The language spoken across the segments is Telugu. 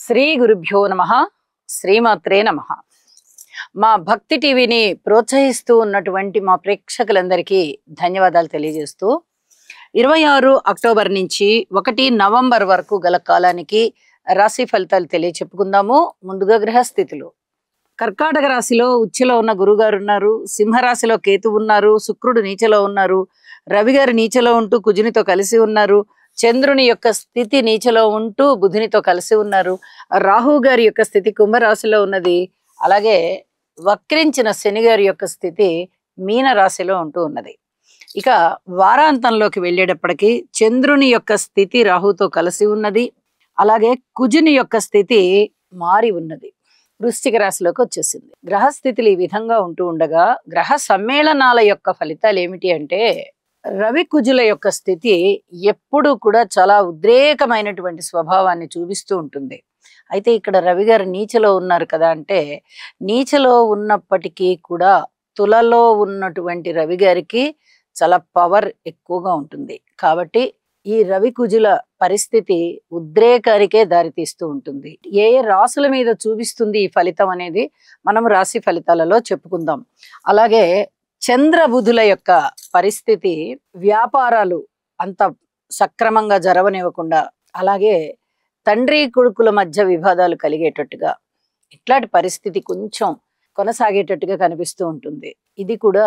శ్రీ గురుభ్యో నమః. శ్రీమాత్రే నమః. మా భక్తి టీవీని ప్రోత్సహిస్తూ ఉన్నటువంటి మా ప్రేక్షకులందరికీ ధన్యవాదాలు తెలియజేస్తూ 26 అక్టోబర్ నుంచి 1 నవంబర్ వరకు గల కాలానికి రాశి ఫలితాలు తెలియచెప్పుకుందాము. ముందుగా గ్రహస్థితులు. కర్కాటక రాశిలో ఉచ్ఛలో ఉన్న గురుగారు ఉన్నారు. సింహరాశిలో కేతు ఉన్నారు. శుక్రుడు నీచలో ఉన్నారు. రవి గారు నీచలో ఉంటూ కుజునితో కలిసి ఉన్నారు. చంద్రుని యొక్క స్థితి నీచలో ఉంటూ బుధునితో కలిసి ఉన్నారు. రాహు గారి యొక్క స్థితి కుంభరాశిలో ఉన్నది. అలాగే వక్రించిన శని గారి యొక్క స్థితి మీన రాశిలో ఉంటూ ఉన్నది. ఇక వారాంతంలోకి వెళ్ళేటప్పటికి చంద్రుని యొక్క స్థితి రాహుతో కలిసి ఉన్నది. అలాగే కుజుని యొక్క స్థితి మారి ఉన్నది. వృశ్చిక రాశిలోకి వచ్చేసింది. గ్రహస్థితులు ఈ విధంగా ఉంటూ ఉండగా గ్రహ సమ్మేళనాల యొక్క ఫలితాలు ఏమిటి అంటే, రవి కుజుల యొక్క స్థితి ఎప్పుడు కూడా చాలా ఉద్రేకమైనటువంటి స్వభావాన్ని చూపిస్తూ ఉంటుంది. అయితే ఇక్కడ రవి గారు నీచలో ఉన్నారు కదా అంటే, నీచలో ఉన్నప్పటికీ కూడా తులలో ఉన్నటువంటి రవి గారికి చాలా పవర్ ఎక్కువగా ఉంటుంది. కాబట్టి ఈ రవి కుజుల పరిస్థితి ఉద్రేకానికే దారితీస్తూ ఉంటుంది. ఏ ఏ రాసుల మీద చూపిస్తుంది ఈ ఫలితం అనేది మనం రాశి ఫలితాలలో చెప్పుకుందాం. అలాగే చంద్ర బుధుల యొక్క పరిస్థితి వ్యాపారాలు అంత సక్రమంగా జరగనివ్వకుండా, అలాగే తండ్రి కొడుకుల మధ్య వివాదాలు కలిగేటట్టుగా ఇట్లాంటి పరిస్థితి కొంచెం కొనసాగేటట్టుగా కనిపిస్తూ ఉంటుంది. ఇది కూడా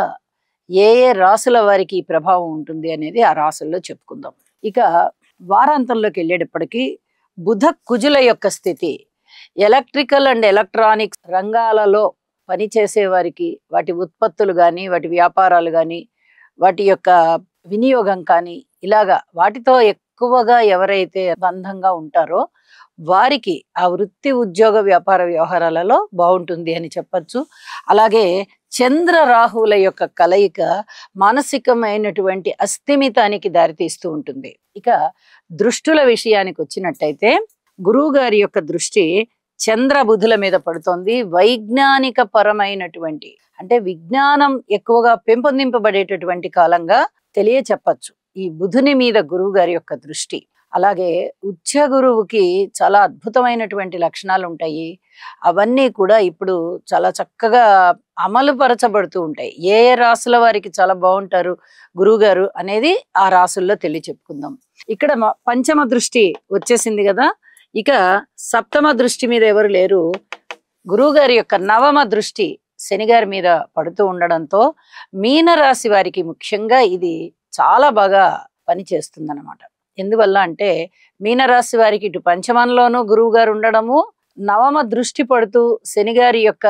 ఏ ఏ రాసుల వారికి ఈ ప్రభావం ఉంటుంది అనేది ఆ రాసుల్లో చెప్పుకుందాం. ఇక వారాంతంలోకి వెళ్ళేటప్పటికీ బుధ కుజుల యొక్క స్థితి ఎలక్ట్రికల్ అండ్ ఎలక్ట్రానిక్స్ రంగాలలో పనిచేసే వారికి వాటి ఉత్పత్తులు కానీ, వాటి వ్యాపారాలు కానీ, వాటి యొక్క వినియోగం కానీ, ఇలాగా వాటితో ఎక్కువగా ఎవరైతే బంధంగా ఉంటారో వారికి ఆ వృత్తి ఉద్యోగ వ్యాపార వ్యవహారాలలో బాగుంటుంది అని చెప్పచ్చు. అలాగే చంద్ర రాహువుల యొక్క కలయిక మానసికమైనటువంటి అస్థిమితానికి దారితీస్తూ ఉంటుంది. ఇక దృష్టుల విషయానికి వచ్చినట్టయితే గురువు గారి యొక్క దృష్టి చంద్ర బుధుల మీద పడుతోంది. వైజ్ఞానిక పరమైనటువంటి అంటే విజ్ఞానం ఎక్కువగా పెంపొందింపబడేటటువంటి కాలంగా తెలియచెప్పచ్చు ఈ బుధుని మీద గురువు గారి యొక్క దృష్టి. అలాగే ఉచ్చ గురువుకి చాలా అద్భుతమైనటువంటి లక్షణాలు ఉంటాయి. అవన్నీ కూడా ఇప్పుడు చాలా చక్కగా అమలు పరచబడుతూ ఉంటాయి. ఏ ఏ రాసుల వారికి చాలా బాగుంటారు గురువు గారు అనేది ఆ రాసుల్లో తెలియచెప్పుకుందాం. ఇక్కడ పంచమ దృష్టి వచ్చేసింది కదా. ఇక సప్తమ దృష్టి మీద ఎవరు లేరు. గురువు గారి యొక్క నవమ దృష్టి శని గారి మీద పడుతూ ఉండడంతో మీనరాశి వారికి ముఖ్యంగా ఇది చాలా బాగా పనిచేస్తుంది అన్నమాట. ఎందువల్ల అంటే మీనరాశి వారికి ఇటు పంచమంలోనూ గురువు గారు ఉండడము, నవమ దృష్టి పడుతూ శని గారి యొక్క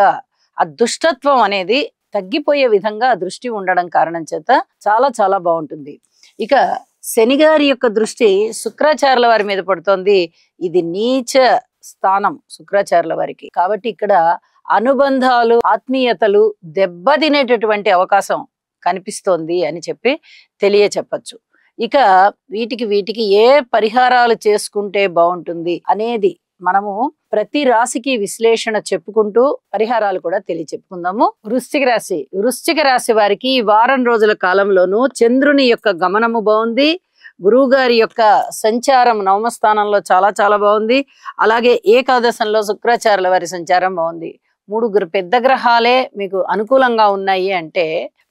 ఆ దుష్టత్వం అనేది తగ్గిపోయే విధంగా ఆ దృష్టి ఉండడం కారణం చేత చాలా చాలా బాగుంటుంది. ఇక శని గారి యొక్క దృష్టి శుక్రాచార్యుల వారి మీద పడుతోంది. ఇది నీచ స్థానం శుక్రాచార్యుల వారికి. కాబట్టి ఇక్కడ అనుబంధాలు, ఆత్మీయతలు దెబ్బతినేటటువంటి అవకాశం కనిపిస్తోంది అని చెప్పి తెలియచెప్పచ్చు. ఇక వీటికి ఏ పరిహారాలు చేసుకుంటే బాగుంటుంది అనేది మనము ప్రతి రాశికి విశ్లేషణ చెప్పుకుంటూ పరిహారాలు కూడా తెలియచెప్పుకుందాము. వృశ్చిక రాశి వారికి ఈ వారం రోజుల కాలంలోనూ చంద్రుని యొక్క గమనము బాగుంది. గురువు గారి యొక్క సంచారం నవమ స్థానంలో చాలా చాలా బాగుంది. అలాగే ఏకాదశంలో శుక్రాచార్యుల వారి సంచారం బాగుంది. 3 పెద్ద గ్రహాలే మీకు అనుకూలంగా ఉన్నాయి అంటే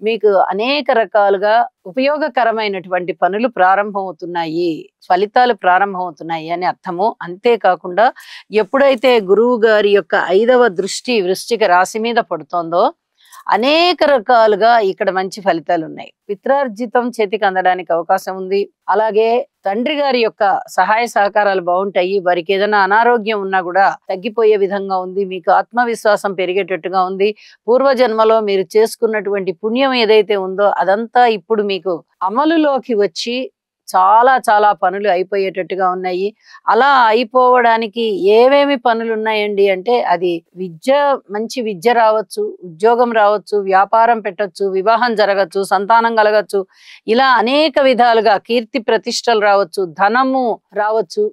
మీకు అనేక రకాలుగా ఉపయోగకరమైనటువంటి పనులు ప్రారంభమవుతున్నాయి, ఫలితాలు ప్రారంభమవుతున్నాయి అని అర్థము. అంతేకాకుండా ఎప్పుడైతే గురువు గారి యొక్క 5వ దృష్టి వృశ్చిక రాశి మీద పడుతోందో అనేక రకాలుగా ఇక్కడ మంచి ఫలితాలు ఉన్నాయి. పిత్రార్జితం చేతికి అందడానికి అవకాశం ఉంది. అలాగే తండ్రి గారి యొక్క సహాయ సహకారాలు బాగుంటాయి. వారికి ఏదైనా అనారోగ్యం ఉన్నా కూడా తగ్గిపోయే విధంగా ఉంది. మీకు ఆత్మవిశ్వాసం పెరిగేటట్టుగా ఉంది. పూర్వజన్మలో మీరు చేసుకున్నటువంటి పుణ్యం ఏదైతే ఉందో అదంతా ఇప్పుడు మీకు అమలులోకి వచ్చి చాలా చాలా పనులు అయిపోయేటట్టుగా ఉన్నాయి. అలా అయిపోవడానికి ఏమేమి పనులు ఉన్నాయండి అంటే అది మంచి విద్య రావచ్చు, ఉద్యోగం రావచ్చు, వ్యాపారం పెట్టచ్చు, వివాహం జరగచ్చు, సంతానం కలగచ్చు, ఇలా అనేక విధాలుగా కీర్తి ప్రతిష్టలు రావచ్చు, ధనము రావచ్చు,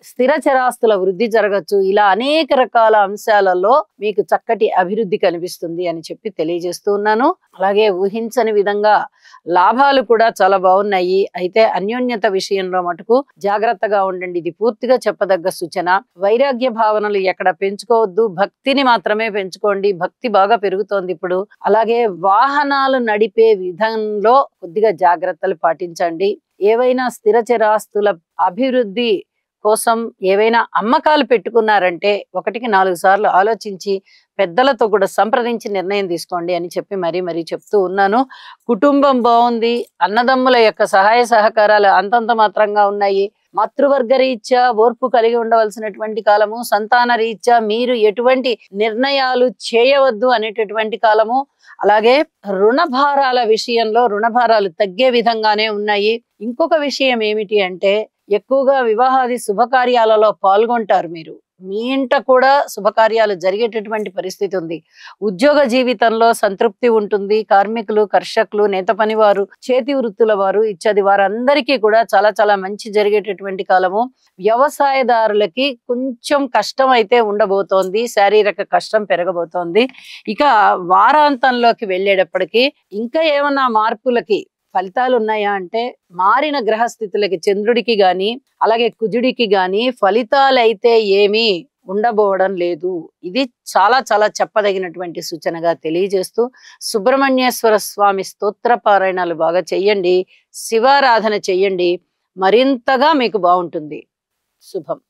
స్థిర చరాస్తుల వృద్ధి జరగచ్చు. ఇలా అనేక రకాల అంశాలలో మీకు చక్కటి అభివృద్ధి కనిపిస్తుంది అని చెప్పి తెలియజేస్తూ ఉన్నాను. అలాగే ఊహించని విధంగా లాభాలు కూడా చాలా బాగున్నాయి. అయితే అన్యోన్యత విషయంలో మటుకు జాగ్రత్తగా ఉండండి. ఇది పూర్తిగా చెప్పదగ్గ సూచన. వైరాగ్య భావనలు ఎక్కడ పెంచుకోవద్దు. భక్తిని మాత్రమే పెంచుకోండి. భక్తి బాగా పెరుగుతోంది ఇప్పుడు. అలాగే వాహనాలు నడిపే విధంలో కొద్దిగా జాగ్రత్తలు పాటించండి. ఏవైనా స్థిర చరాస్తుల అభివృద్ధి కోసం ఏవైనా అమ్మకాలు పెట్టుకున్నారంటే 1కి 4 సార్లు ఆలోచించి పెద్దలతో కూడా సంప్రదించి నిర్ణయం తీసుకోండి అని చెప్పి మరీ చెప్తూ ఉన్నాను. కుటుంబం బాగుంది. అన్నదమ్ముల యొక్క సహాయ సహకారాలు అంతంత మాత్రంగా ఉన్నాయి. మాతృవర్గ రీత్యా ఓర్పు కలిగి ఉండవలసినటువంటి కాలము. సంతాన రీత్యా మీరు ఎటువంటి నిర్ణయాలు చేయవద్దు అనేటటువంటి కాలము. అలాగే రుణభారాల విషయంలో రుణభారాలు తగ్గే విధంగానే ఉన్నాయి. ఇంకొక విషయం ఏమిటి అంటే ఎక్కువగా వివాహాది శుభకార్యాలలో పాల్గొంటారు మీరు. మీ ఇంట కూడా శుభకార్యాలు జరిగేటటువంటి పరిస్థితి ఉంది. ఉద్యోగ జీవితంలో సంతృప్తి ఉంటుంది. కార్మికులు, కర్షకులు, నేత పనివారు, చేతి వృత్తుల వారు ఇత్యాది వారందరికీ కూడా చాలా మంచి జరిగేటటువంటి కాలము. వ్యవసాయదారులకి కొంచెం కష్టం అయితే ఉండబోతోంది. శారీరక కష్టం పెరగబోతోంది. ఇక వారాంతంలోకి వెళ్ళేటప్పటికి ఇంకా ఏమన్నా మార్పులకి ఫలితాలు ఉన్నాయా అంటే మారిన గ్రహస్థితులకి చంద్రుడికి గాని అలాగే కుజుడికి గాని ఫలితాలైతే ఏమీ ఉండబోవడం లేదు. ఇది చాలా చెప్పదగినటువంటి సూచనగా తెలియజేస్తూ సుబ్రహ్మణ్యేశ్వర స్వామి స్తోత్ర పారాయణాలు బాగా చెయ్యండి. శివారాధన చెయ్యండి. మరింతగా మీకు బాగుంటుంది. శుభం.